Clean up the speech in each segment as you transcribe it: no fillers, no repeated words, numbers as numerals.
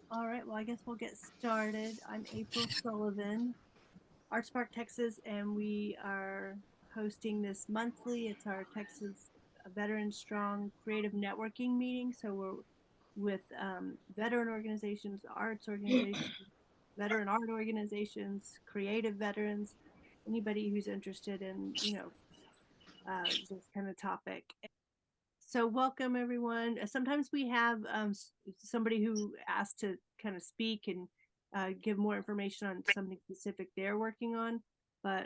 All right, well, I guess we'll get started. I'm April Sullivan, Arts Park, Texas, and we are hosting this monthly. It's our Texas Veteran Strong Creative Networking meeting. So we're with veteran organizations, arts organizations, veteran art organizations, creative veterans, anybody who's interested in, this kind of topic. So welcome everyone. Sometimes we have somebody who asks to kind of speak and give more information on something specific they're working on, but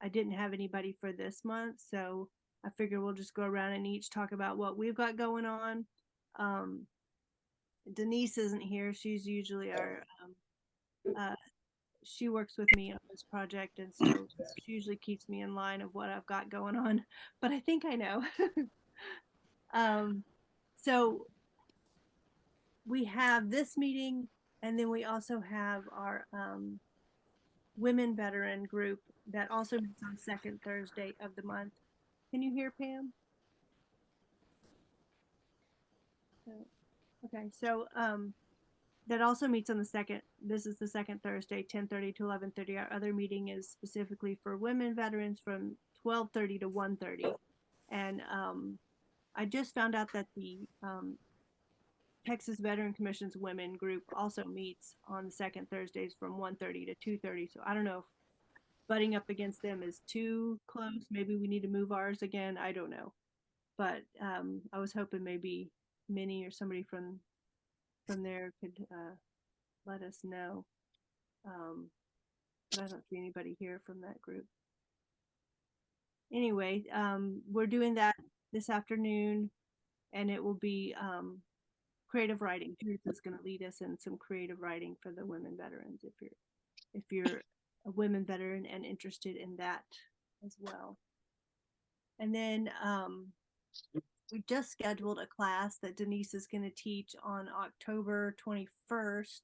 I didn't have anybody for this month, so I figure we'll just go around and each talk about what we've got going on. Um, Denise isn't here. She's usually our she works with me on this project, and so she usually keeps me in line of what I've got going on. But I think I know. um, so we have this meeting, and then we also have our women veteran group that also meets on second Thursday of the month. Can you hear Pam? Okay, so that also meets on the second. This is the second Thursday, 10:30 to 11:30. Our other meeting is specifically for women veterans from 12:30 to 1:30, and I just found out that the Texas Veteran Commission's women group also meets on the second Thursdays from 1:30 to 2:30. So I don't know if butting up against them is too close. Maybe we need to move ours again. I don't know. But I was hoping maybe Minnie or somebody from there could let us know. Um, but I don't see anybody here from that group. Anyway, we're doing that this afternoon, and it will be creative writing. Judith is going to lead us in some creative writing for the women veterans. If you're a women veteran and interested in that as well. And then we just scheduled a class that Denise is going to teach on October 21st.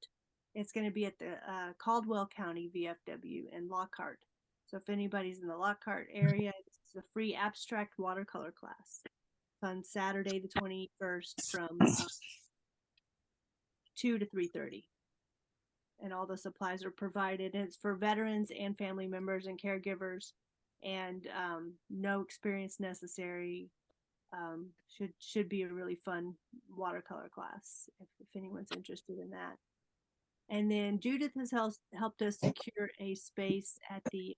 It's going to be at the Caldwell County VFW in Lockhart. So if anybody's in the Lockhart area, it's a free abstract watercolor class on Saturday the 21st from 2 to 3:30. And all the supplies are provided. And it's for veterans and family members and caregivers, and no experience necessary. Should be a really fun watercolor class if anyone's interested in that. And then Judith has helped us secure a space at the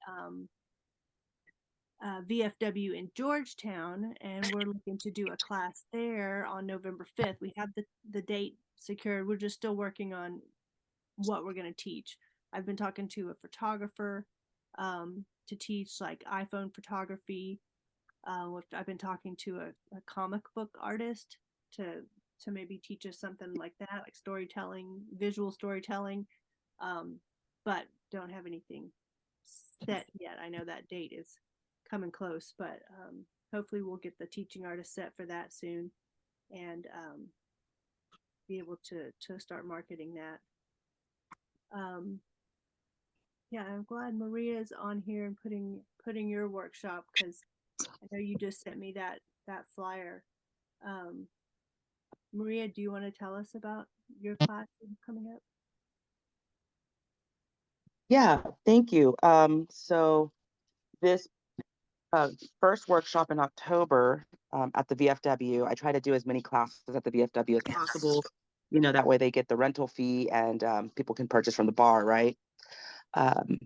VFW in Georgetown, and we're looking to do a class there on November 5th. We have the date secured. We're just still working on what we're going to teach. I've been talking to a photographer to teach like iPhone photography. I've been talking to a comic book artist to maybe teach us something like that, like storytelling, visual storytelling, but don't have anything set yet. I know that date is coming close, but hopefully we'll get the teaching artist set for that soon, and be able to start marketing that. Um, yeah, I'm glad Maria is on here and putting your workshop, because I know you just sent me that flyer. Um, Maria, do you want to tell us about your class coming up? Yeah, thank you. So this uh, first workshop in October at the VFW, I try to do as many classes at the VFW as possible. That way they get the rental fee and people can purchase from the bar, right? Um,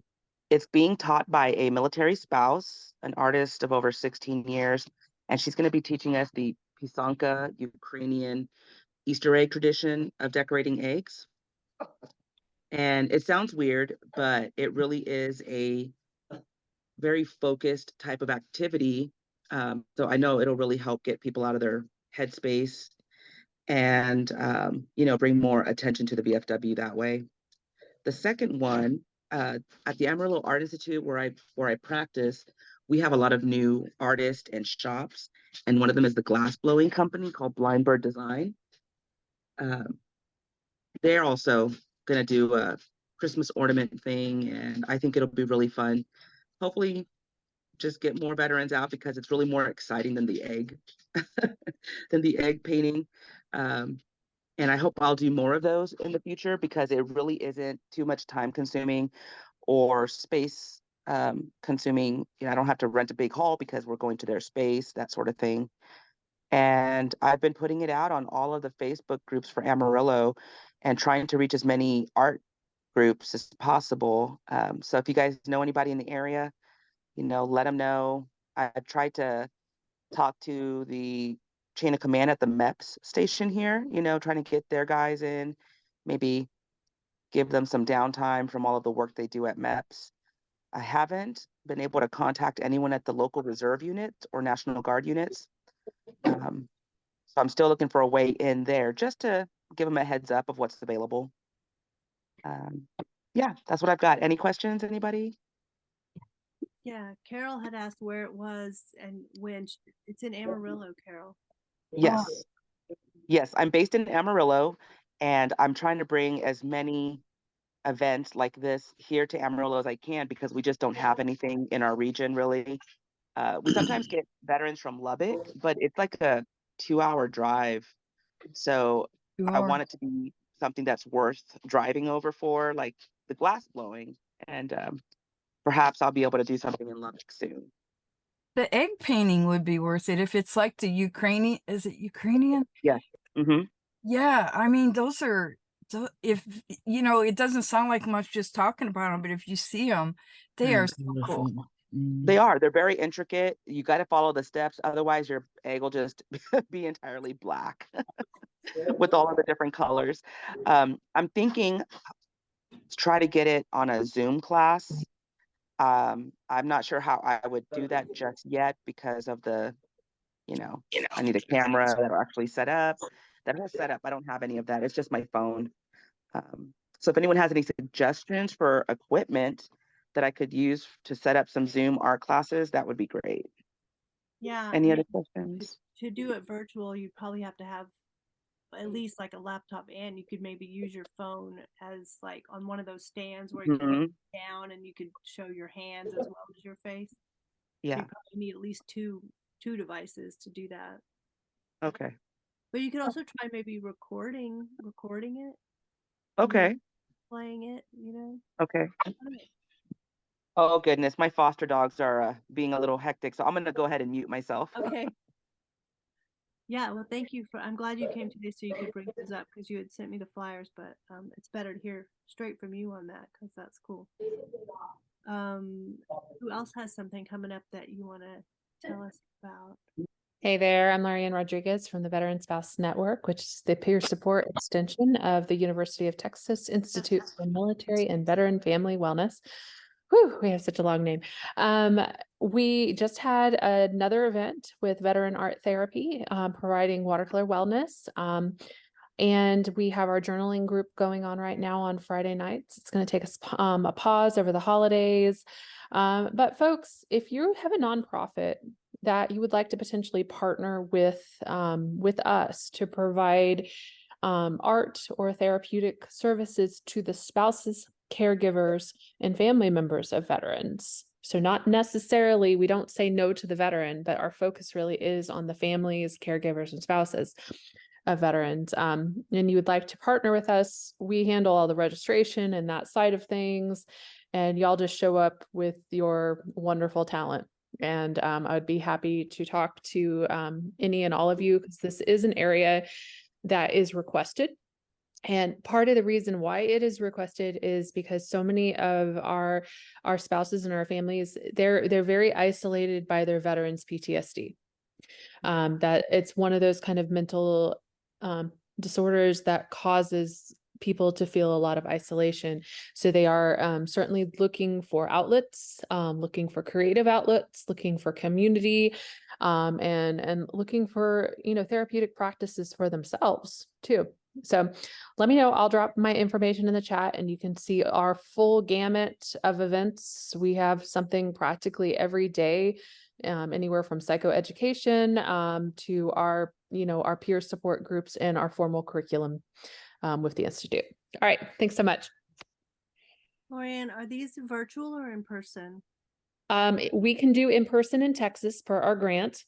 it's being taught by a military spouse, an artist of over 16 years, and she's going to be teaching us the Pisanka Ukrainian Easter egg tradition of decorating eggs. And it sounds weird, but it really is a very focused type of activity. So I know it'll really help get people out of their headspace and bring more attention to the VFW that way. The second one, at the Amarillo Art Institute, where I practice, we have a lot of new artists and shops, and one of them is the glass blowing company called Blind Bird Design. Um, they're also going to do a Christmas ornament thing, and I think it'll be really fun. Hopefully, just get more veterans out because it's really more exciting than the egg, than the egg painting. Um, And I hope I'll do more of those in the future because it really isn't too much time consuming or space consuming. You know, I don't have to rent a big hall because we're going to their space, that sort of thing. And I've been putting it out on all of the Facebook groups for Amarillo and trying to reach as many art groups as possible. So if you guys know anybody in the area, you know, let them know. I've tried to talk to the chain of command at the MEPS station here, you know, trying to get their guys in, maybe give them some downtime from all of the work they do at MEPS. I haven't been able to contact anyone at the local reserve units or National Guard units. So I'm still looking for a way in there just to give them a heads up of what's available. Yeah, that's what I've got. Any questions, anybody? Yeah, Carol had asked where it was and when. It's in Amarillo, Carol. Yes. Yes, I'm based in Amarillo, and I'm trying to bring as many events like this here to Amarillo as I can because we just don't have anything in our region really. We sometimes get veterans from Lubbock, but it's like a 2-hour drive. So I Sure. want it to be something that's worth driving over for, like the glass blowing. And perhaps I'll be able to do something in Lubbock soon. The egg painting would be worth it if it's like the Ukrainian. Is it Ukrainian? Yes. Mm-hmm. Yeah, I mean, those are, if you know, it doesn't sound like much just talking about them, but if you see them, they are so cool. They are. They're very intricate. You got to follow the steps. Otherwise, your egg will just be entirely black with all of the different colors. I'm thinking to try to get it on a Zoom class. I'm not sure how I would do that just yet because of the, you know, I need a camera that'll actually set up. That has set up. I don't have any of that. It's just my phone. So if anyone has any suggestions for equipment that I could use to set up some Zoom art classes, that would be great. Yeah, Any other questions? to do it virtual, you probably have to have at least like a laptop, and you could maybe use your phone as like on one of those stands where you can Mhm. look down and you could show your hands as well as your face. So Yeah. you probably need at least two devices to do that. Okay. But you could also try maybe recording it, Okay. playing it, you know. Okay. Oh goodness, my foster dogs are being a little hectic, so I'm gonna go ahead and mute myself. Okay. Yeah, well, thank you I'm glad you came today so you could bring those up because you had sent me the flyers, but it's better to hear straight from you on that because that's cool. Who else has something coming up that you want to tell us about? Hey there, I'm Larian Rodriguez from the Veteran Spouse Network, which is the peer support extension of the University of Texas Institute for Military and Veteran Family Wellness. Whew, we have such a long name. We just had another event with Veteran Art Therapy, providing watercolor wellness. And we have our journaling group going on right now on Friday nights. It's going to take us a pause over the holidays. But folks, if you have a nonprofit that you would like to potentially partner with us to provide art or therapeutic services to the spouses, caregivers, and family members of veterans. So not necessarily, we don't say no to the veteran, but our focus really is on the families, caregivers, and spouses of veterans. And you would like to partner with us, we handle all the registration and that side of things. And y'all just show up with your wonderful talent. And I would be happy to talk to any and all of you because this is an area that is requested. And part of the reason why it is requested is because so many of our spouses and our families, they're very isolated by their veterans PTSD. That it's one of those kind of mental disorders that causes people to feel a lot of isolation. So they are certainly looking for outlets, looking for creative outlets, looking for community, and looking for, you know, therapeutic practices for themselves too. So let me know. I'll drop my information in the chat and you can see our full gamut of events. We have something practically every day, anywhere from psychoeducation to our, you know, our peer support groups and our formal curriculum with the Institute. All right. Thanks so much. Lorianne, are these virtual or in person? We can do in person in Texas per our grant.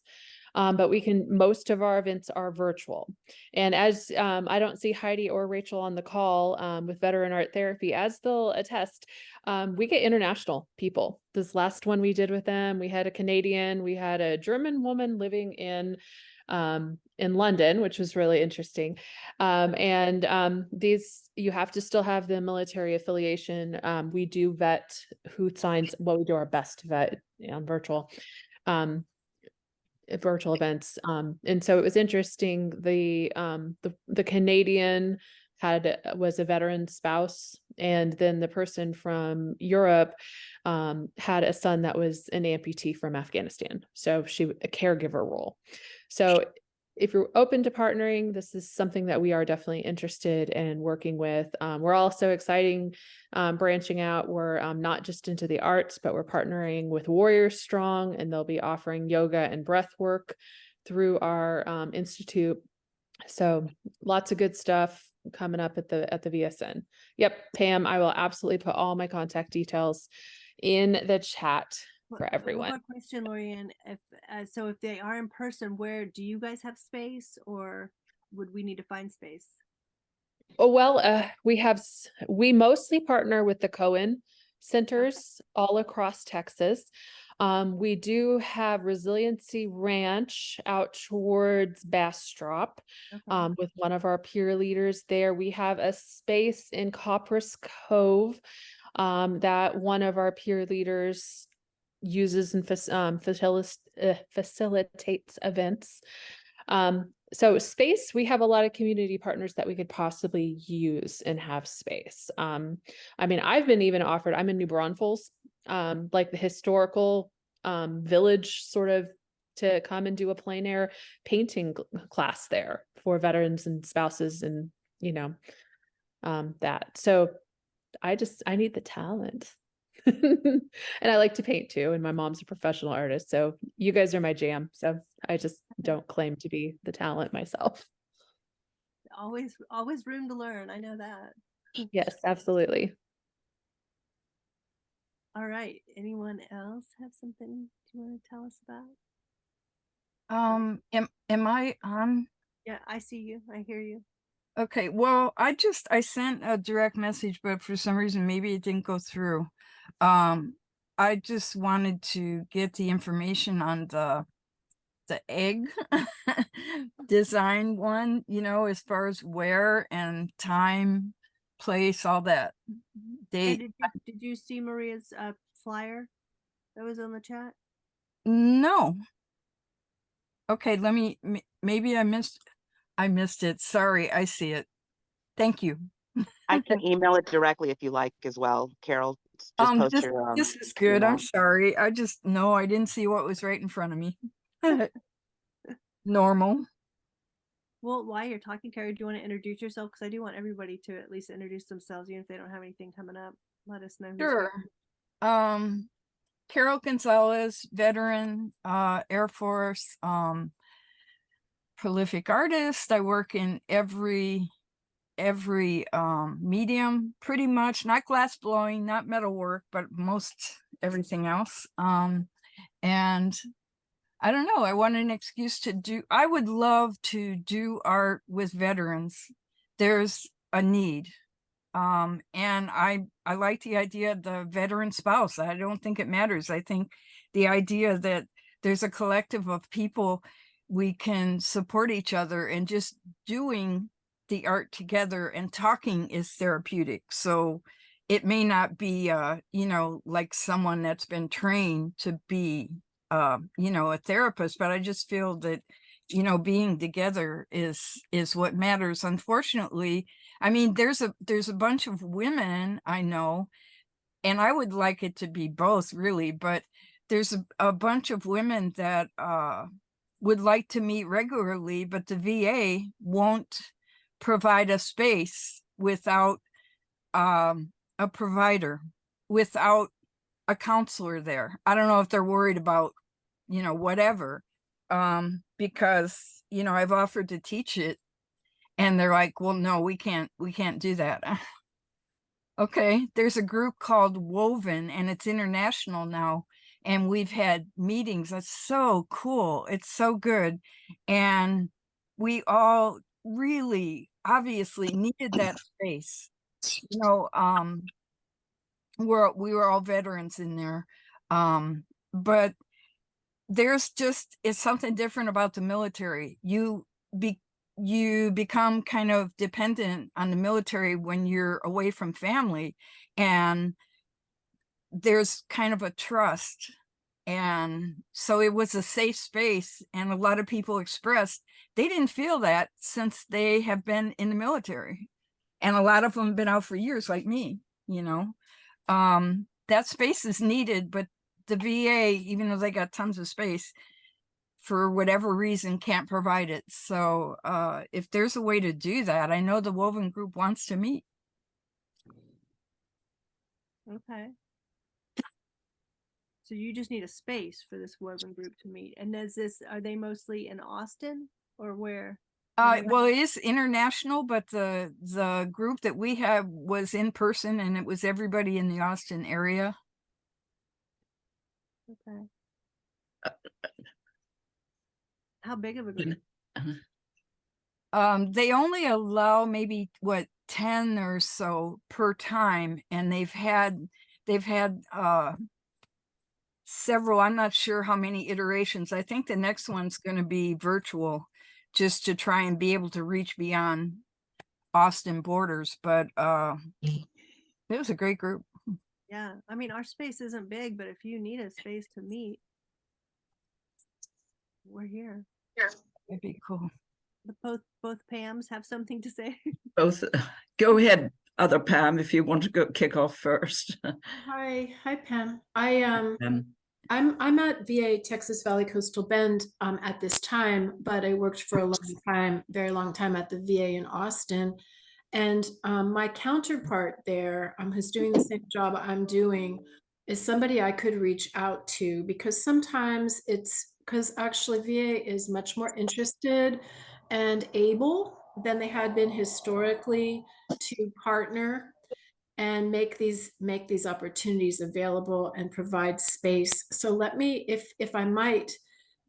But most of our events are virtual. And as I don't see Heidi or Rachel on the call with Veteran Art Therapy, as they'll attest, we get international people. This last one we did with them, we had a Canadian, we had a German woman living in London, which was really interesting. These, you have to still have the military affiliation. We do vet who signs, well, we do our best to vet on virtual events. And so it was interesting. The Canadian was a veteran spouse, and then the person from Europe had a son that was an amputee from Afghanistan. So a caregiver role. So if you're open to partnering, this is something that we are definitely interested in working with. We're also exciting, branching out. We're not just into the arts, but we're partnering with Warriors Strong, and they'll be offering yoga and breath work through our institute. So lots of good stuff coming up at the VSN. Yep, Pam, I will absolutely put all my contact details in the chat for everyone. One more question, Lorianne. If they are in person, where do you guys have space, or would we need to find space? Oh, well, we mostly partner with the Cohen centers all across Texas. We do have Resiliency Ranch out towards Bastrop, with one of our peer leaders there. We have a space in Copperas Cove that one of our peer leaders uses and facilitates events. So space, we have a lot of community partners that we could possibly use and have space. I mean, I've been even offered, I'm in New Braunfels, like the historical village, sort of, to come and do a plein air painting class there for veterans and spouses, and that. So I need the talent. And I like to paint too, and my mom's a professional artist, so you guys are my jam. So I just don't claim to be the talent myself. Always room to learn. I know that. Yes, absolutely. All right. Anyone else have something you want to tell us about? Am I on? Yeah, I see you. I hear you. Okay, well, I sent a direct message, but for some reason, maybe it didn't go through. I just wanted to get the information on the egg design one, as far as where and time, place, all that. Date. Did you see Maria's flyer that was on the chat? No. Okay, maybe I missed it. Sorry, I see it. Thank you. I can email it directly if you like as well, Carol. Just post your this is good. email. I'm sorry. I didn't see what was right in front of me. Normal. Well, while you're talking, Carrie, do you want to introduce yourself? Because I do want everybody to at least introduce themselves, even if they don't have anything coming up. Let us know. Sure. Carol Gonzalez, veteran, Air Force, prolific artist. I work in every medium, pretty much. Not glass blowing, not metal work, but most everything else. And I don't know, I want an excuse I would love to do art with veterans. There's a need. And I like the idea of the veteran spouse. I don't think it matters. I think the idea that there's a collective of people, we can support each other, and just doing the art together and talking is therapeutic. So it may not be, like someone that's been trained to be, a therapist, but I just feel that, being together is what matters. Unfortunately, I mean, there's a bunch of women I know, and I would like it to be both, really, but there's a bunch of women that would like to meet regularly, but the VA won't provide a space without a provider, without a counselor there. I don't know if they're worried about, whatever, because, I've offered to teach it, and they're like, well, no, we can't do that. Okay, there's a group called Woven, and it's international now, and we've had meetings. That's so cool. It's so good. And we all really obviously needed that space. You know, we were all veterans in there. But there's just, it's something different about the military. You become kind of dependent on the military when you're away from family, and there's kind of a trust. And so it was a safe space, and a lot of people expressed they didn't feel that since they have been in the military, and a lot of them have been out for years, like me, you know. That space is needed, but the VA, even though they got tons of space, for whatever reason can't provide it. So if there's a way to do that, I know the Woven Group wants to meet. Okay. So you just need a space for this Woven Group to meet. And are they mostly in Austin or where? Well, it is international, but the group that we have was in person, and it was everybody in the Austin area. Okay. How big of a group? They only allow maybe 10 or so per time, and they've had several, I'm not sure how many iterations. I think the next one's going to be virtual, just to try and be able to reach beyond Austin borders. But it was a great group. Yeah, I mean, our space isn't big, but if you need a space to meet, we're here. It'd be cool. Both Pams have something to say. Both. Go ahead, other Pam, if you want to go kick off first. Hi, Pam. Um, I'm at VA Texas Valley Coastal Bend at this time, but I worked for a long time, very long time at the VA in Austin. And my counterpart there, who's doing the same job I'm doing, is somebody I could reach out to, because sometimes because actually VA is much more interested and able than they had been historically to partner and make these opportunities available and provide space. So let me, if I might,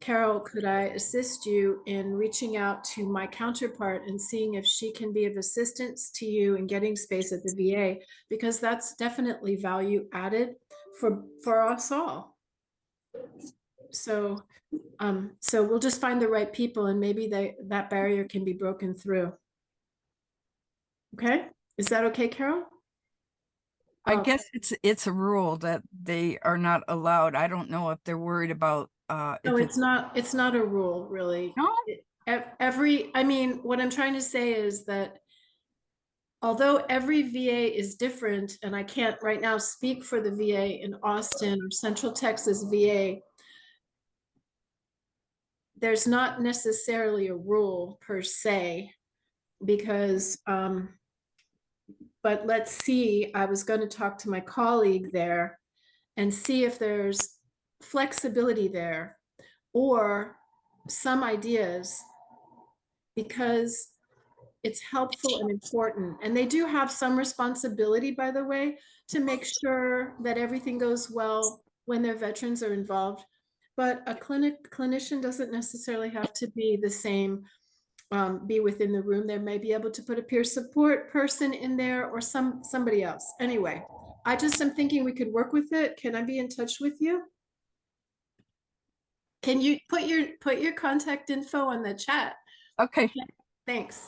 Carol, could I assist you in reaching out to my counterpart and seeing if she can be of assistance to you in getting space at the VA, because that's definitely value added for us all. So so we'll just find the right people, and maybe that barrier can be broken through. Okay, is that okay, Carol? I guess it's a rule that they are not allowed. I don't know if they're worried about No, if it's not a rule, really. No? I mean, what I'm trying to say is that although every VA is different, and I can't right now speak for the VA in Austin or Central Texas VA, there's not necessarily a rule per se, because but let's see, I was going to talk to my colleague there and see if there's flexibility there or some ideas, because it's helpful and important. And they do have some responsibility, by the way, to make sure that everything goes well when their veterans are involved. But a clinician doesn't necessarily have to be the same, be within the room. They may be able to put a peer support person in there or somebody else. Anyway, I just am thinking we could work with it. Can I be in touch with you? Can you put your contact info on the chat? Okay. Thanks.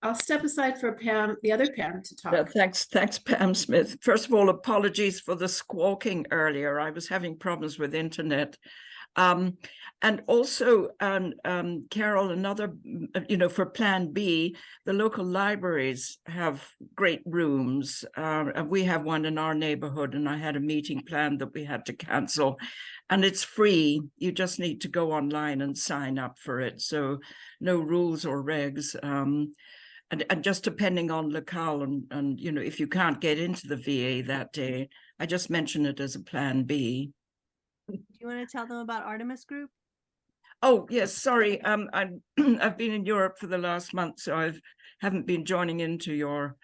I'll step aside for Pam, the other Pam, to talk. thanks, Pam Smith. First of all, apologies for the squawking earlier. I was having problems with internet. And also, Carol, another, for Plan B, the local libraries have great rooms. We have one in our neighborhood, and I had a meeting planned that we had to cancel. And it's free. You just need to go online and sign up for it. So no rules or regs. And just depending on locale and if you can't get into the VA that day, I just mention it as a Plan B. Do you want to tell them about Artemis Group? Oh yes, sorry. I've been in Europe for the last month, so I haven't been joining into your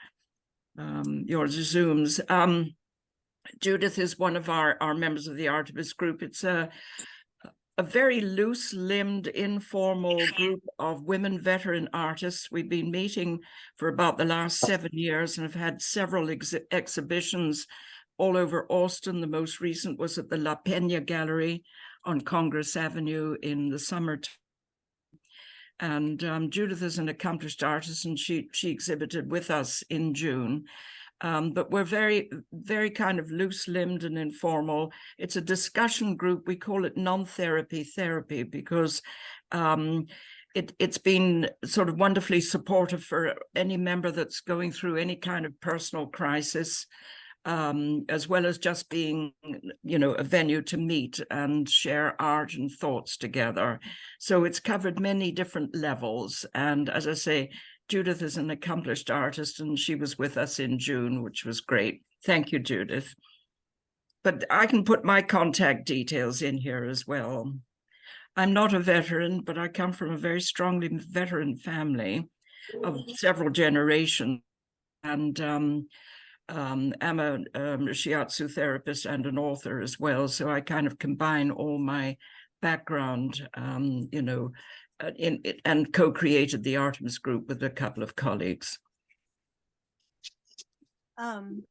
Zooms. Judith is one of our members of the Artemis group. It's a very loose-limbed, informal group of women veteran artists. We've been meeting for about the last 7 years and have had several exhibitions all over Austin. The most recent was at the La Peña Gallery on Congress Avenue in the summer. And Judith is an accomplished artist, and she exhibited with us in June. But we're very, very kind of loose-limbed and informal. It's a discussion group. We call it non-therapy therapy because it's been sort of wonderfully supportive for any member that's going through any kind of personal crisis, as well as just being, you know, a venue to meet and share art and thoughts together. So it's covered many different levels. And as I say, Judith is an accomplished artist, and she was with us in June, which was great. Thank you, Judith. But I can put my contact details in here as well. I'm not a veteran, but I come from a very strongly veteran family of several generations. And I'm a shiatsu therapist and an author as well. So I kind of combine all my background, you know, and co-created the Artemis group with a couple of colleagues. Can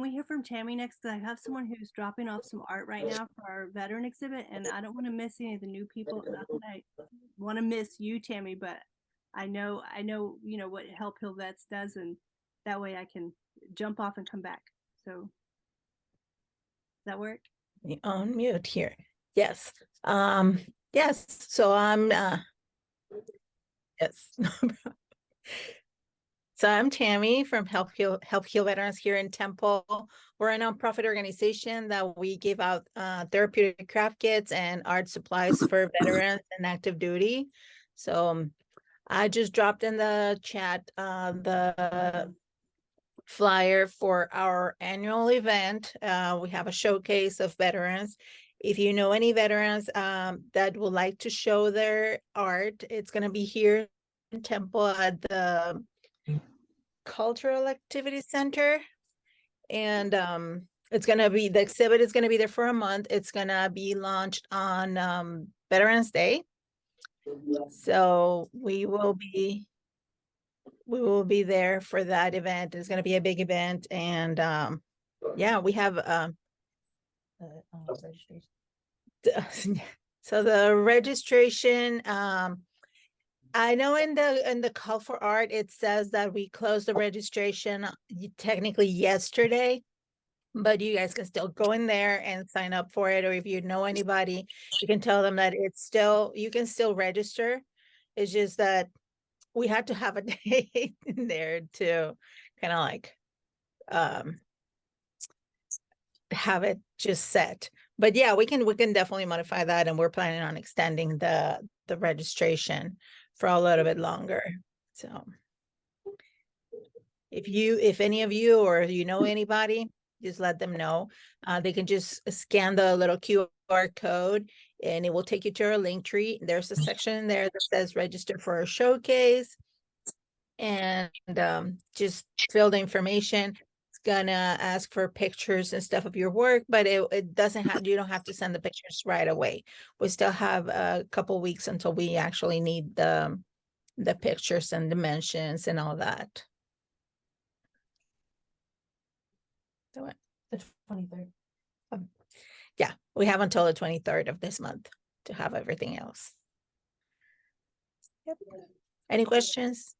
we hear from Tammy next? Because I have someone who's dropping off some art right now for our veteran exhibit, and I don't want to miss any of the new people. Not that I want to miss you, Tammy, but I know you know what Help Heal Vets does, and that way I can jump off and come back. So does that work? On mute here. Yes. Yes. So I'm yes. So I'm Tammy from Help Heal Veterans here in Temple. We're a nonprofit organization that we give out therapeutic craft kits and art supplies for veterans and active duty. So I just dropped in the chat the flyer for our annual event. We have a showcase of veterans. If you know any veterans that would like to show their art, it's going to be here in Temple at the Cultural Activity Center. And it's going to be, the exhibit is going to be there for a month. It's going to be launched on Veterans Day. So we will be there for that event. It's going to be a big event. And yeah, we have so the registration, I know in the call for art, it says that we closed the registration technically yesterday, but you guys can still go in there and sign up for it. Or if you know anybody, you can tell them that it's still, you can still register. It's just that we had to have a date in there to kind of like have it just set. But yeah, we can definitely modify that, and we're planning on extending the registration for a little bit longer. So if any of you or you know anybody, just let them know. They can just scan the little QR code and it will take you to our link tree. There's a section there that says register for a showcase, and just fill the information. It's gonna ask for pictures and stuff of your work, but it doesn't have, you don't have to send the pictures right away. We still have a couple weeks until we actually need the pictures and dimensions and all that. So what? The 23rd. Yeah, we have until the 23rd of this month to have everything else. Yep. Any questions?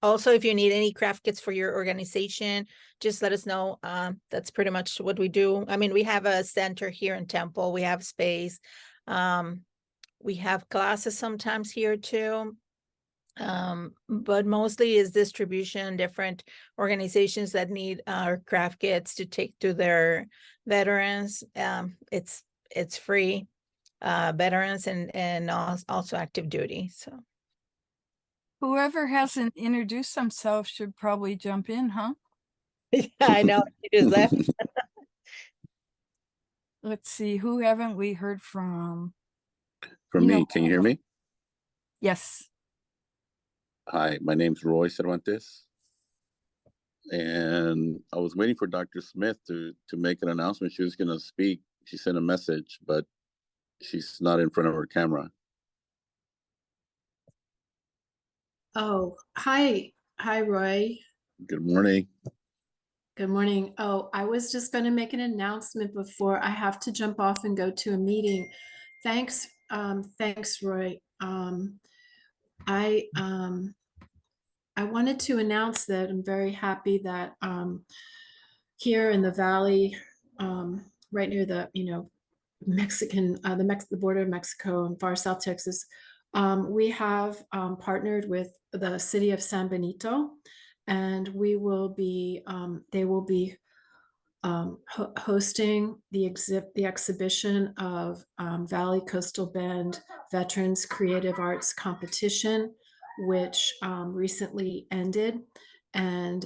Also, if you need any craft kits for your organization, just let us know. That's pretty much what we do. I mean, we have a center here in Temple. We have space. We have classes sometimes here too. But mostly is distribution, different organizations that need our craft kits to take to their veterans. It's free, veterans and also active duty. So Whoever hasn't introduced themselves should probably jump in, huh? yeah, I know, you just left. Let's see, who haven't we heard from? For You me, know- can you hear me? Yes. Hi, my name's Roy Cervantes. and I was waiting for Dr. Smith to make an announcement. She was going to speak. She sent a message, but she's not in front of her camera. Oh, hi. Hi, Roy. Good morning. Good morning. Oh, I was just going to make an announcement before I have to jump off and go to a meeting. Thanks, Roy. I wanted to announce that I'm very happy that here in the valley, right near the Mexican the border of Mexico and far South Texas, we have partnered with the city of San Benito, and we will be they will be hosting the exhibition of Valley Coastal Bend Veterans Creative Arts Competition, which recently ended. And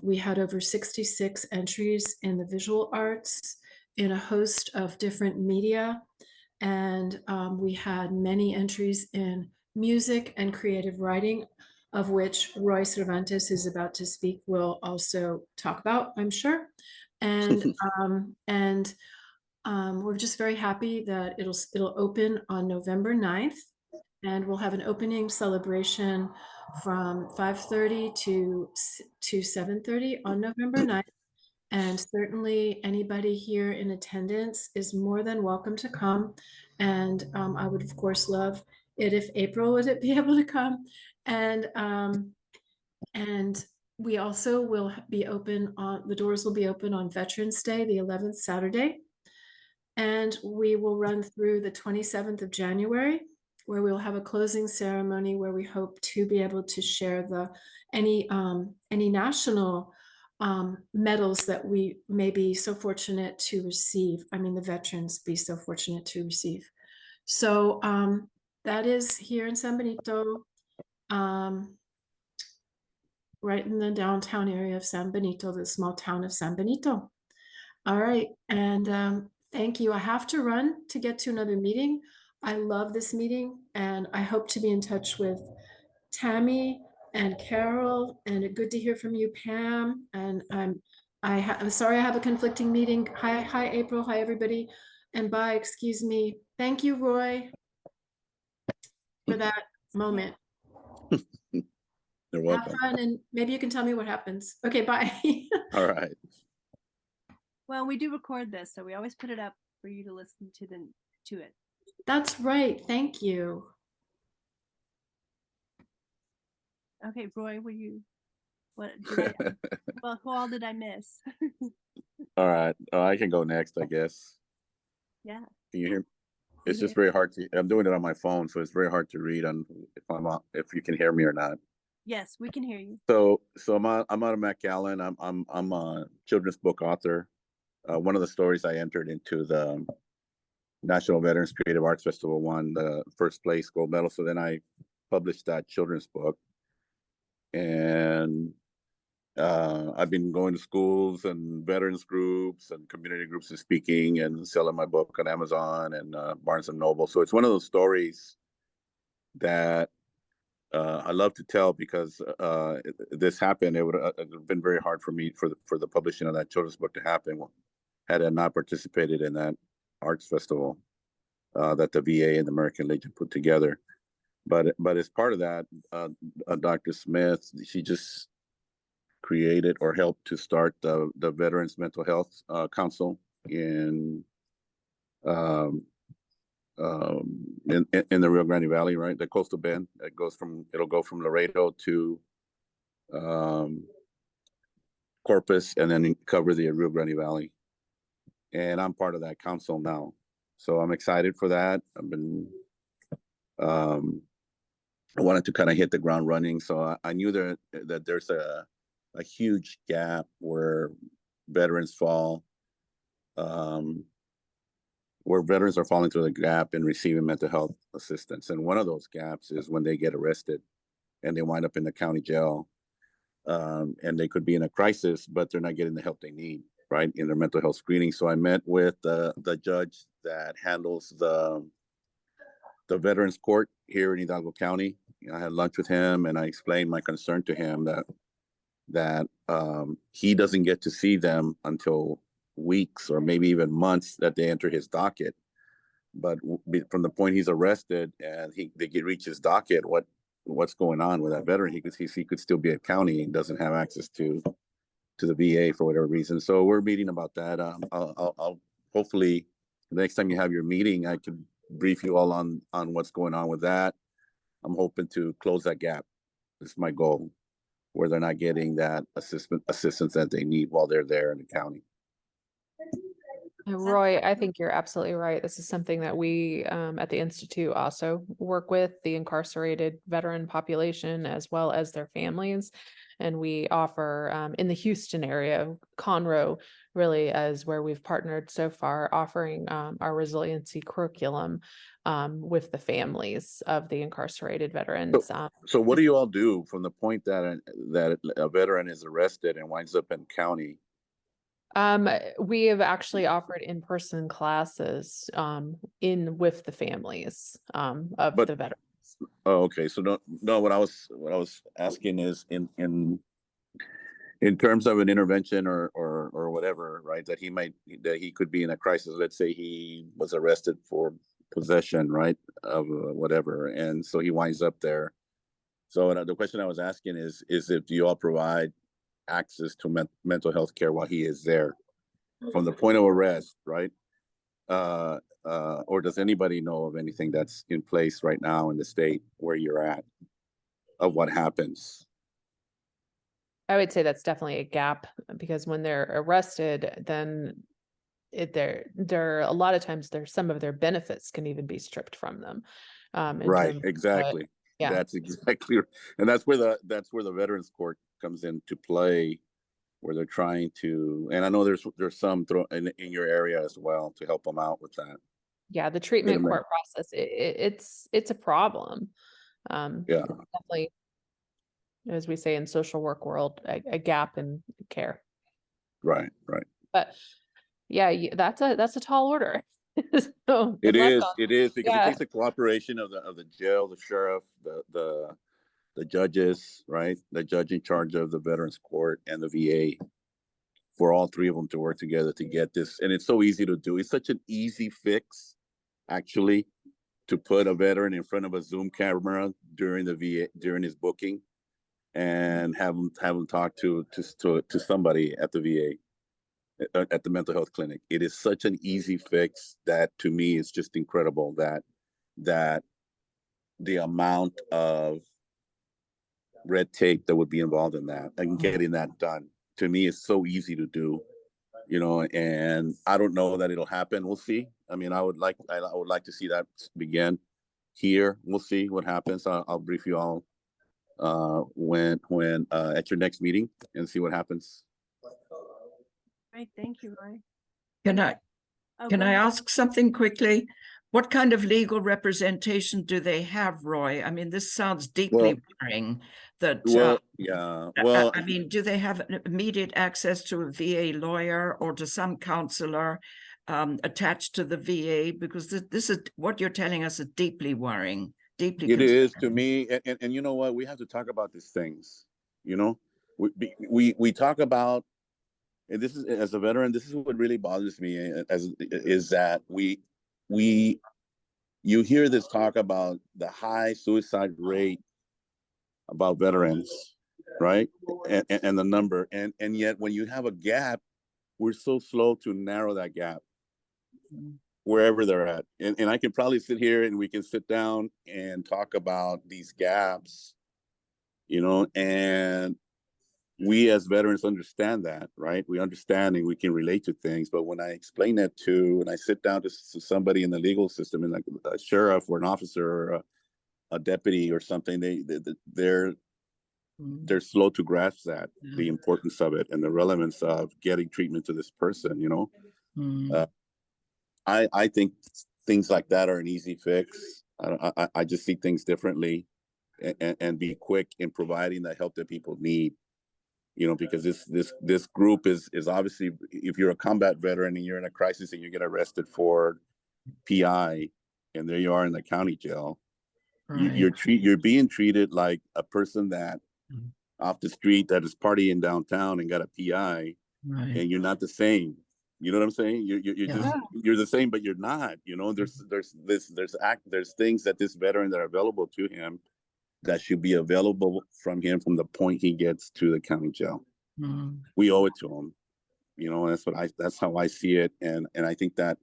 we had over 66 entries in the visual arts in a host of different media. And we had many entries in music and creative writing, of which Roy Cervantes, who's about to speak, will also talk about, I'm sure. And we're just very happy that it'll open on November 9th, and we'll have an opening celebration from 5:30 to 7:30 on November 9th. And certainly anybody here in attendance is more than welcome to come. And I would, of course, love it if April would be able to come. And we also will be open on, the doors will be open on Veterans Day, the 11th Saturday. And we will run through the 27th of January, where we'll have a closing ceremony where we hope to be able to share any national medals that we may be so fortunate to receive. I mean, the veterans be so fortunate to receive. So that is here in San Benito, right in the downtown area of San Benito, the small town of San Benito. All right, and thank you. I have to run to get to another meeting. I love this meeting, and I hope to be in touch with Tammy and Carol, and good to hear from you, Pam. And I'm sorry I have a conflicting meeting. Hi, April. Hi, everybody. And bye. Excuse me. Thank you, Roy, for that moment. You're welcome. Have fun, and maybe you can tell me what happens. Okay, bye. All right. Well, we do record this, so we always put it up for you to listen to it. That's right. Thank you. Okay, Roy, what did well, who all did I miss? All right. I can go next, I guess. Yeah. Can you hear me? It's just very hard to, I'm doing it on my phone, so it's very hard to read on if you can hear me or not. Yes, we can hear you. So I'm out of McAllen. I'm a children's book author. One of the stories I entered into the National Veterans Creative Arts Festival won the first place gold medal. So then I published that children's book, and I've been going to schools and veterans groups and community groups and speaking and selling my book on Amazon and Barnes and Noble. So it's one of those stories that I love to tell, because this happened. It would have been very hard for me for the publishing of that children's book to happen had I not participated in that arts festival that the VA and the American Legion put together. But as part of that, Dr. Smith, she just created or helped to start the Veterans Mental Health Council in the Rio Grande Valley, right? The coastal bend. It'll go from Laredo to Corpus, and then cover the Rio Grande Valley. And I'm part of that council now, so I'm excited for that. I've been I wanted to kind of hit the ground running, so I knew that there's a huge gap where veterans fall, where veterans are falling through the gap in receiving mental health assistance. And one of those gaps is when they get arrested and they wind up in the county jail, and they could be in a crisis, but they're not getting the help they need, right, in their mental health screening. So I met with the judge that handles the Veterans Court here in Hidalgo County. I had lunch with him, and I explained my concern to him that that he doesn't get to see them until weeks or maybe even months that they enter his docket. But from the point he's arrested and they get reach his docket, what's going on with that veteran? He could still be at county and doesn't have access to the VA for whatever reason. So we're meeting about that. I'll hopefully the next time you have your meeting, I could brief you all on what's going on with that. I'm hoping to close that gap. It's my goal, where they're not getting that assistance that they need while they're there in the county. Roy, I think you're absolutely right. This is something that we at the Institute also work with the incarcerated veteran population as well as their families. And we offer in the Houston area, Conroe really is where we've partnered so far, offering our resiliency curriculum with the families of the incarcerated veterans. So what do you all do from the point that a veteran is arrested and winds up in county? We have actually offered in-person classes with the families of the veterans. Oh, okay. So no. What I was asking is in terms of an intervention or whatever, right? That he could be in a crisis. Let's say he was arrested for possession, right, of whatever, and so he winds up there. So the question I was asking is if you all provide access to mental health care while he is there from the point of arrest, right? Or does anybody know of anything that's in place right now in the state where you're at of what happens? I would say that's definitely a gap, because when they're arrested, then there a lot of times some of their benefits can even be stripped from them. Right, exactly. Yeah, that's exactly, and that's where the Veterans Court comes into play, where they're trying to, and I know there's some in your area as well to help them out with that. Yeah, the treatment court process, it's a problem. Yeah, definitely, as we say in social work world, a gap in care. Right. But yeah, that's a tall order. So it is because Yeah. it takes the cooperation of the jail, the sheriff, the judges, right? The judge in charge of the Veterans Court and the VA, for all three of them to work together to get this. And it's so easy to do. It's such an easy fix, actually, to put a veteran in front of a Zoom camera during his booking, and have him talk to somebody at the VA, at the mental health clinic. It is such an easy fix that, to me, is just incredible that the amount of red tape that would be involved in that and getting that done, to me, is so easy to do, and I don't know that it'll happen. We'll see. I mean, I would like to see that begin here. We'll see what happens. I'll brief you all when at your next meeting and see what happens. Right, thank you, Roy. Can I ask something quickly? What kind of legal representation do they have, Roy? I mean, this sounds deeply worrying. I mean, do they have immediate access to a VA lawyer or to some counselor attached to the VA? Because this is what you're telling us is deeply worrying. Deeply. It is to me, and you know what? We have to talk about these things. We talk about. And this is, as a veteran, this is what really bothers me, is that you hear this talk about the high suicide rate about veterans, right? And the number, and yet when you have a gap, we're so slow to narrow that gap wherever they're at. And I can probably sit here and we can sit down and talk about these gaps, and we as veterans understand that, right? We understand and we can relate to things. But when I explain that when I sit down to somebody in the legal system, and like a sheriff or an officer or a deputy or something, they're slow to grasp that, the importance of it and the relevance of getting treatment to this person, I think things like that are an easy fix. I just see things differently, and be quick in providing the help that people need. Because this group is obviously, if you're a combat veteran and you're in a crisis and you get arrested for PI, and there you are in the county jail, right. You're being treated like a person that off the street that is partying downtown and got a PI, Right. and you're not the same. You know what I'm saying? You're Yeah. just you're the same, but you're not. You know, there's things that this veteran that are available to him that should be available from him from the point he gets to the county jail. Mm. We owe it to him. You know, that's how I see it, and I think that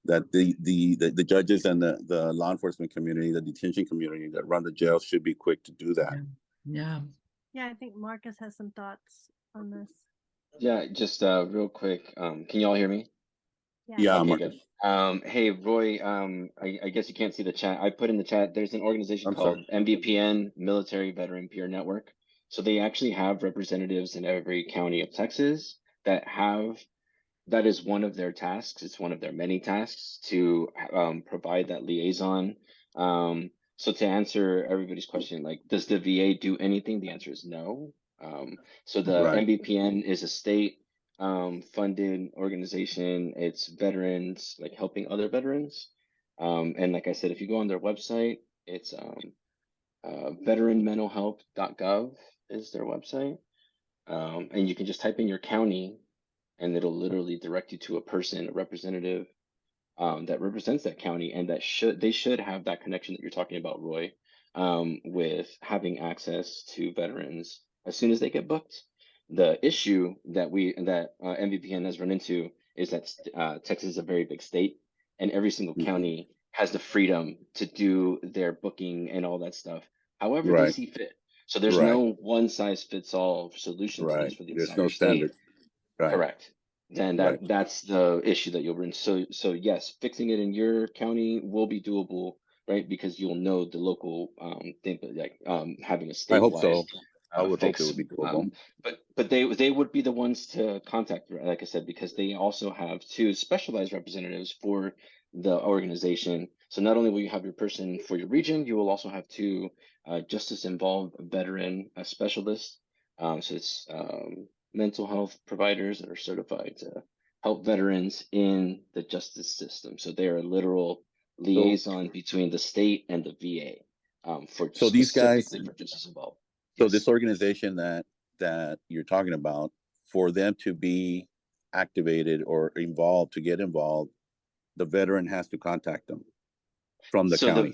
the judges and the law enforcement community, the detention community that run the jails should be quick to do that. Yeah. Yeah, I think Marcus has some thoughts on this. Yeah, just real quick. Can y'all hear me? Yeah, Okay, Marcus. good. Hey, Roy, I guess you can't see the chat. I put in the chat, there's an organization I'm called sorry. MVPN, Military Veteran Peer Network. So they actually have representatives in every county of Texas that is one of their tasks. It's one of their many tasks to provide that liaison. So to answer everybody's question, like, does the VA do anything? The answer is no. So the Right. MVPN is a state funded organization. It's veterans, like helping other veterans. And like I said, if you go on their website, it's veteranmentalhealth.gov is their website. And you can just type in your county and it'll literally direct you to a person, a representative that represents that county, and they should have that connection that you're talking about, Roy, with having access to veterans as soon as they get booked. The issue that MVPN has run into is that Texas is a very big state, and every single county has the freedom to do their booking and all that stuff however they Right. see fit. So there's Right. no one size fits all solution to Right. this for the There's entire no state. standard. Right. Correct. Then Right. that's the issue that you'll bring. So yes, fixing it in your county will be doable, right? Because you'll know the local thing, but like having a I hope so. statewide I would hope it fix. would be doable. But they would be the ones to contact, like I said, because they also have two specialized representatives for the organization. So not only will you have your person for your region, you will also have two justice involved veteran specialists. So it's mental health providers that are certified to help veterans in the justice system. So they're a literal liaison between the state and the VA for So these guys, specifically for justice involved. so this organization that you're talking about, for them to be activated or involved, to get involved, the veteran has to contact them from the county.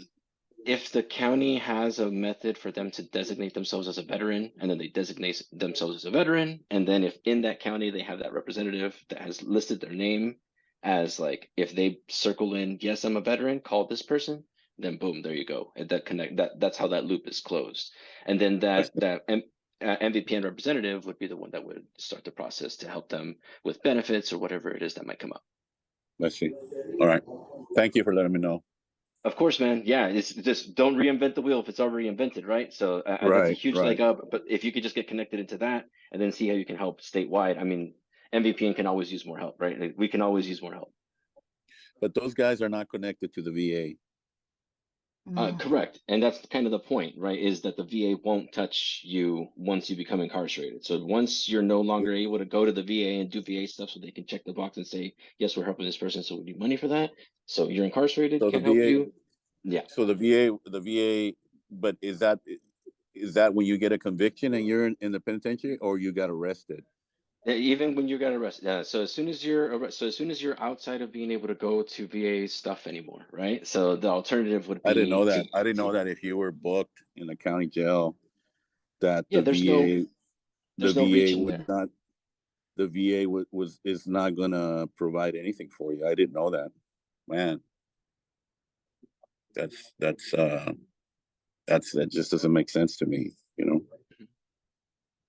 If the county has a method for them to designate themselves as a veteran, and then they designate themselves as a veteran, and then if in that county they have that representative that has listed their name as, like, if they circle in, yes, I'm a veteran, call this person, then boom, there you go. And that's how that loop is closed. And then that MVPN representative would be the one that would start the process to help them with benefits or whatever it is that might come up. Let's see. All right. Thank you for letting me know. Of course, man. Yeah, it's just don't reinvent the wheel if it's already invented, right? So that's a Right, huge right. leg up. But if you could just get connected into that and then see how you can help statewide, I mean, MVPN can always use more help, right? Like, we can always use more help. But those guys are not connected to the VA. Correct. And that's kind of the point, right? Is that the VA won't touch you once you become incarcerated. So once you're no longer able to go to the VA and do VA stuff so they can check the box and say, yes, we're helping this person, so we need money for that. So you're incarcerated, So the can't help VA, you. Yeah. So the VA, but is that when you get a conviction and you're in the penitentiary, or you got arrested? Even when you got arrested, so as soon as you're outside of being able to go to VA stuff anymore, right? So the alternative would be. I didn't know that. I didn't know that if you were booked in a county jail, that Yeah, the VA, there's no reach in would there. not. The VA is not gonna provide anything for you. I didn't know that, man. That just doesn't make sense to me, you know.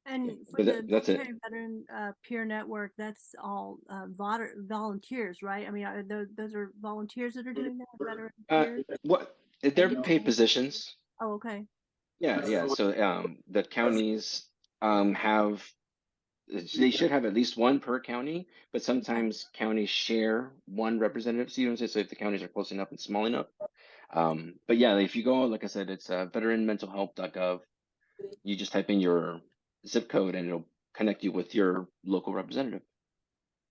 And for But the that's it. military veteran peer network, that's all volunteers, right? I mean, those are volunteers that are doing that. Veteran peers? What they're paid positions. Oh, okay. Yeah. So the counties they should have at least one per county, but sometimes counties share one representative. So you don't say, so if the counties are close enough and small enough. But yeah, if you go, like I said, it's veteranmentalhealth.gov. You just type in your zip code and it'll connect you with your local representative.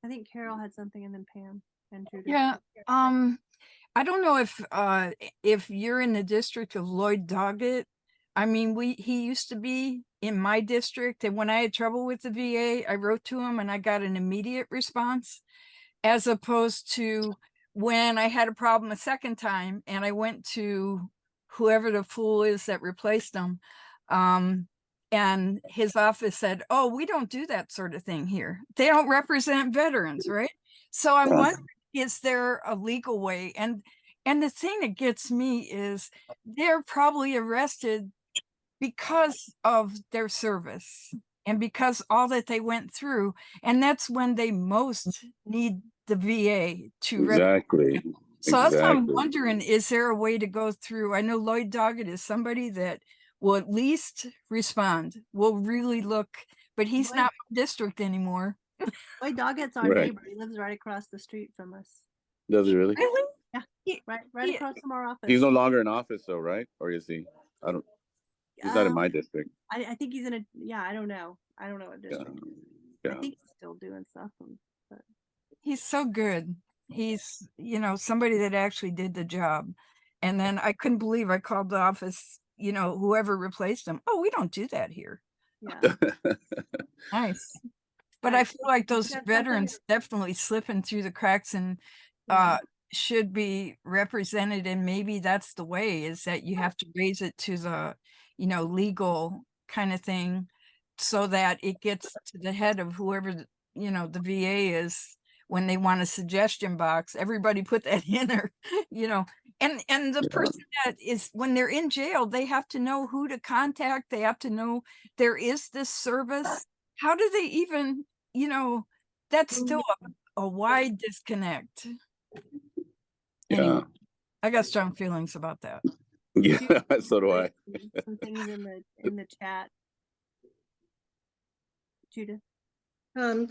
I think Carol had something, and then Pam and Judy. Yeah. I don't know if you're in the district of Lloyd Doggett, I mean, he used to be in my district, and when I had trouble with the VA, I wrote to him and I got an immediate response, as opposed to when I had a problem a second time and I went to whoever the fool is that replaced him. And his office said, "Oh, we don't do that sort of thing here. They don't represent veterans, right?" So I'm Right. wondering, is there a legal way? And the thing that gets me is they're probably arrested because of their service and because all that they went through. And that's when they most need the VA to Exactly. so that's why I'm Exactly. wondering, is there a way to go through? I know Lloyd Doggett is somebody that will at least respond, will really look, but he's Lloyd- not my district anymore. Lloyd Doggett's our Right. neighbor. He lives right across the street from us. Does he really? Really? Yeah. He- Right he- across from our office. He's no longer in office though, right? Or is he? I don't. He's not in my Um, district. I think he's in a, yeah, I don't know. I don't know what Yeah. district. Yeah. I think he's still doing stuff. But He's so good. He's, somebody that actually did the job. And then I couldn't believe I called the office, whoever replaced him. Oh, we don't do that here. yeah. Nice. But I Right. feel like those That's definitely veterans definitely slipping through the cracks and Yeah. should be represented. And maybe that's the way, is that you have to raise it to the, legal kind of thing, so that it gets to the head of whoever, the VA is, when they want a suggestion box. Everybody put that in there, and the Yeah. person that is, when they're in jail, they have to know who to contact. They have to know there is this service. How do they even, that's still a wide disconnect. Anyway, Yeah. I got strong feelings about that. Yeah. So do I. Some things in the chat. Judith.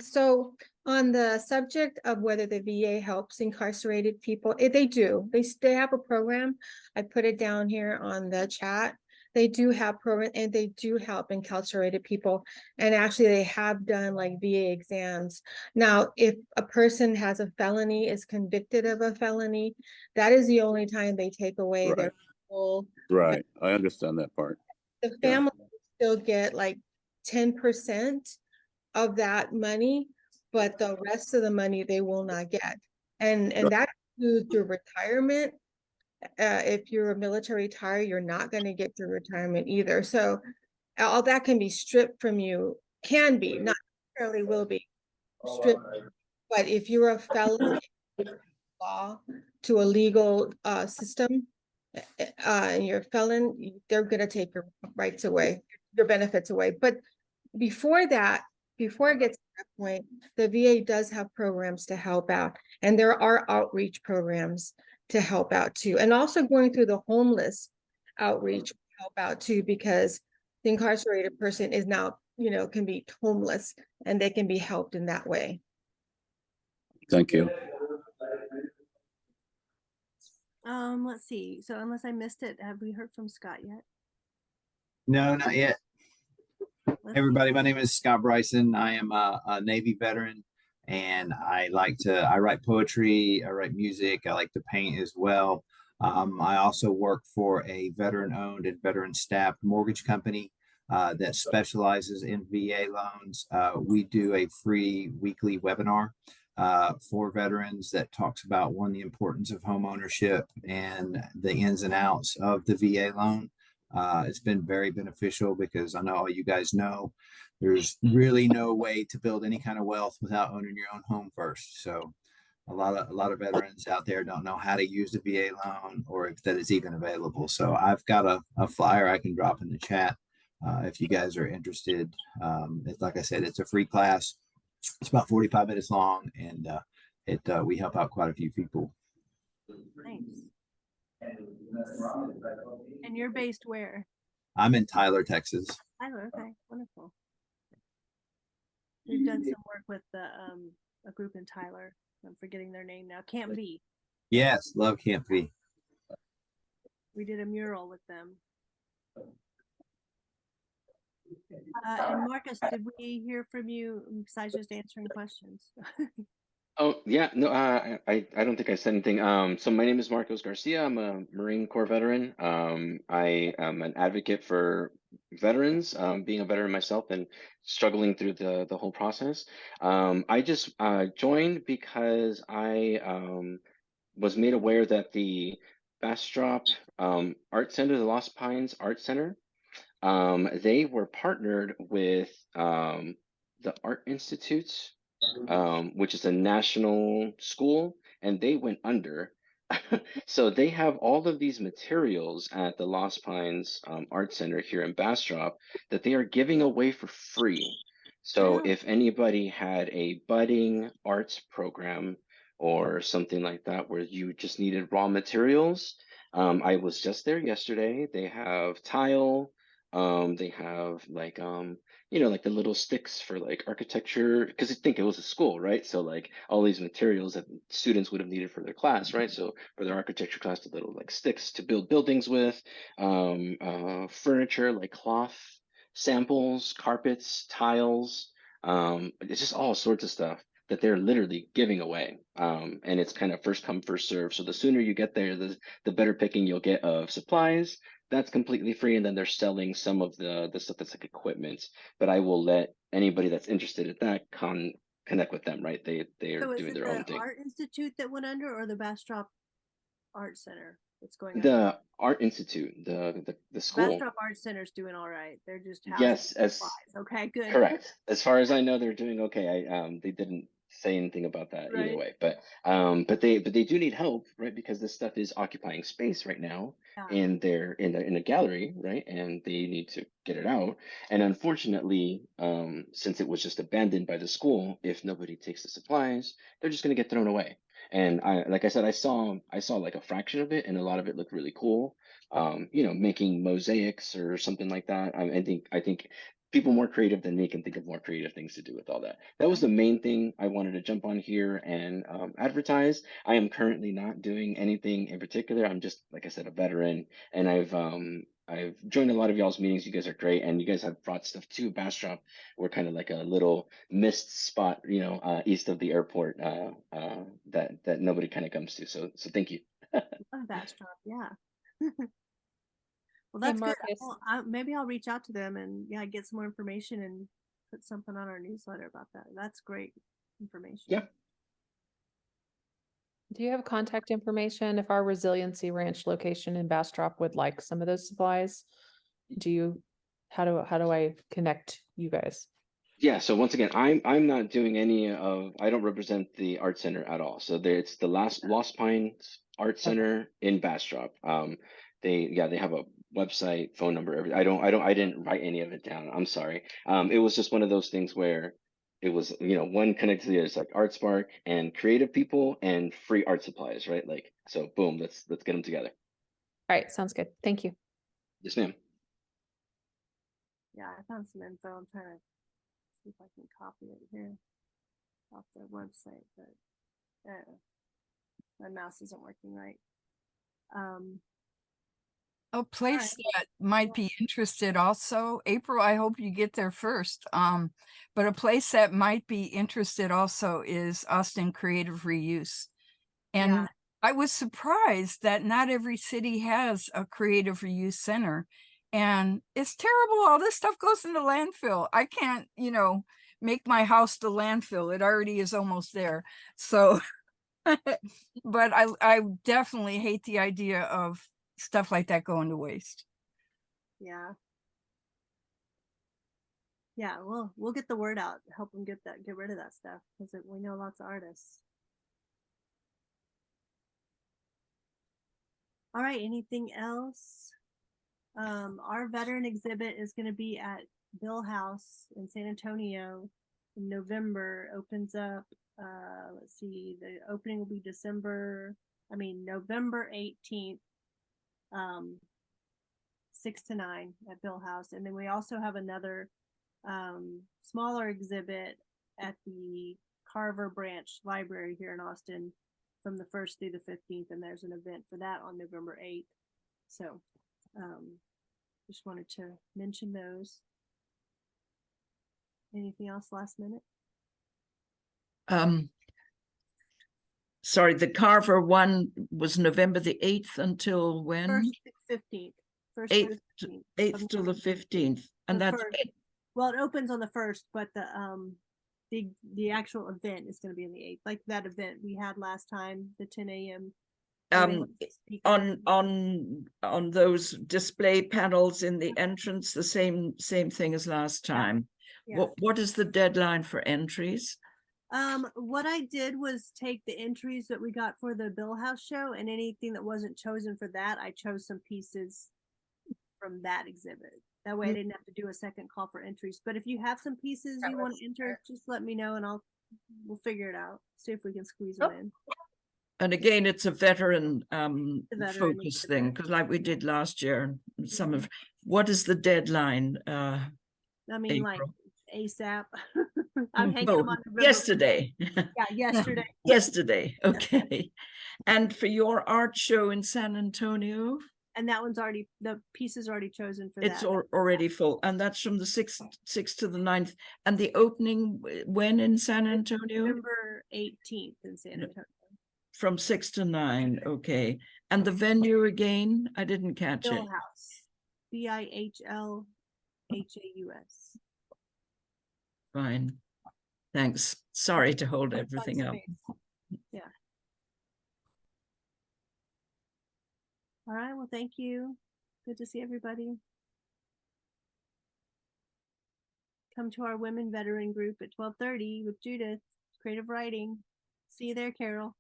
So on the subject of whether the VA helps incarcerated people, they do. They have a program. I put it down here on the chat. They do have program and they do help incarcerated people. And actually they have done like VA exams. Now, if a person has a felony, is convicted of a felony, that is the only time they take away their full. Right. I understand that part. The family still get like 10% of that money, but the rest of the money they will not get. And that includes your retirement. If you're a military retired, you're not going to get your retirement either. So all that can be stripped from you, can be, not necessarily will be stripped. But if you're a felon law to a legal system, and you're a felon, they're going to take your rights away, your benefits away. But before that, before it gets to that point, the VA does have programs to help out. And there are outreach programs to help out too. And also going through the homeless outreach help out too, because the incarcerated person is now, can be homeless and they can be helped in that way. Thank you. Let's see. So unless I missed it, have we heard from Scott yet? No, not yet. Let's see. Everybody, my name is Scott Bryson. I am a Navy veteran, and I write poetry, I write music, I like to paint as well. I also work for a veteran-owned and veteran-staffed mortgage company that specializes in VA loans. We do a free weekly webinar for veterans that talks about, one, the importance of home ownership and the ins and outs of the VA loan. It's been very beneficial because I know all you guys know there's really no way to build any kind of wealth without owning your own home first. So a lot of veterans out there don't know how to use the VA loan or if that is even available. So I've got a flyer I can drop in the chat if you guys are interested. It's, like I said, it's a free class. It's about 45 minutes long, and we help out quite a few people. Nice. And you're based where? I'm in Tyler, Texas. Tyler. Okay, wonderful. We've done some work with a group in Tyler. I'm forgetting their name now. Camp V. Yes, love Camp V. We did a mural with them. And Marcus, did we hear from you besides just answering questions? Oh yeah, no, I don't think I said anything. So my name is Marcos Garcia. I'm a Marine Corps veteran. I am an advocate for veterans, being a veteran myself and struggling through the whole process. I just joined because I was made aware that the Bastrop Art Center, the Lost Pines Art Center, they were partnered with the Art Institute, which is a national school, and they went under. So they have all of these materials at the Lost Pines Art Center here in Bastrop that they are giving away for free. So Yeah. if anybody had a budding arts program or something like that where you just needed raw materials, I was just there yesterday. They have tile, they have like like the little sticks for like architecture, because I think it was a school, right? So like all these materials that students would have needed for their class, right? So for their architecture class, the little like sticks to build buildings with, furniture like cloth samples, carpets, tiles, it's just all sorts of stuff that they're literally giving away. And it's kind of first come, first serve. So the sooner you get there, the better picking you'll get of supplies. That's completely free, and then they're selling some of the stuff that's like equipment. But I will let anybody that's interested in that connect with them, right? They are So is doing it their the own thing. Art Institute that went under or the Bastrop Art Center that's going under? The Art Institute, the school. Bastrop Art Center's doing all right. They're just housing Yes, as supplies. Okay, good. correct. As far as I know, they're doing okay. They didn't say anything about that either Right. way, but they do need help, right? Because this stuff is occupying space right now, Yeah. and they're in a gallery, right? And they need to get it out. And unfortunately, since it was just abandoned by the school, if nobody takes the supplies, they're just gonna get thrown away. And like I said, I saw like a fraction of it, and a lot of it looked really cool. Making mosaics or something like that. I think people more creative than me can think of more creative things to do with all that. That was the main thing I wanted to jump on here and advertise. I am currently not doing anything in particular. I'm just, like I said, a veteran, and I've joined a lot of y'all's meetings. You guys are great, and you guys have brought stuff to Bastrop. We're kind of like a little missed spot, east of the airport, that nobody kind of comes to. So thank you. Love Bastrop. Yeah. Well, Hey, that's good. Marcus. Maybe I'll reach out to them and get some more information and put something on our newsletter about that. That's great information. Yeah. Do you have contact information if our Resiliency Ranch location in Bastrop would like some of those supplies? How do I connect you guys? Yeah, so once again, I'm not doing I don't represent the art center at all. So it's the Lost Pines Art Center in Bastrop. They have a website, phone number, everything. I didn't write any of it down. I'm sorry. It was just one of those things where it was, one connected to the other. It's like Art Spark and creative people and free art supplies, right? Like, so boom, let's get them together. All right, sounds good. Thank you. Yes, ma'am. Yeah, I found some info. I'm trying to see if I can copy it here off their website, but my mouse isn't working right. A place that might be interested also, April, I hope you get there first. But a place that might be interested also is Austin Creative Reuse. And Yeah. I was surprised that not every city has a creative reuse center. And it's terrible. All this stuff goes into landfill. I can't, make my house the landfill. It already is almost there. So, but I definitely hate the idea of stuff like that going to waste. Yeah. Yeah, we'll get the word out, help them get rid of that stuff because we know lots of artists. All right, anything else? Our veteran exhibit is going to be at Bill House in San Antonio in November. Opens up, let's see, the opening will be November 18th, 6 to 9 at Bill House. And then we also have another smaller exhibit at the Carver Branch Library here in Austin from the 1st through the 15th, and there's an event for that on November 8th. So just wanted to mention those. Anything else last minute? sorry, the Carver one was November the 8th until when? 1st to 15th. 1st to 8th, the 15th. 8th till the 15th. And The that's first. it. Well, it opens on the 1st, but the actual event is going to be on the 8th. Like that event we had last time, the 10 a.m. On those display panels in the entrance, the same thing as last time. Yeah. What is the deadline for entries? What I did was take the entries that we got for the Bill House show, and anything that wasn't chosen for that, I chose some pieces from that exhibit. That way I didn't have to do a second call for entries. But if you have some pieces That you want was to enter, just let me know and we'll figure it out. See if we can squeeze them in. And again, it's a veteran veteran focus thing, exhibit. because like we did last year, some of, what is the deadline? I mean, like April. ASAP. I'm hanging Oh, them on November. yesterday. Yeah, yesterday. Yesterday, okay. And for your art show in San Antonio, And that one's already, the piece is already chosen for it's that. already full, and that's from the 6th to the 9th. And the opening when in San Antonio? November 18th in San Antonio. From 6 to 9, okay. And the venue again? I didn't catch Bill it. House. BIHLHAUS. Fine. Thanks. Sorry to hold Fun everything up. space. Yeah. All right. Well, thank you. Good to see everybody. Come to our women veteran group at 12:30 with Judith, creative writing. See you there, Carol.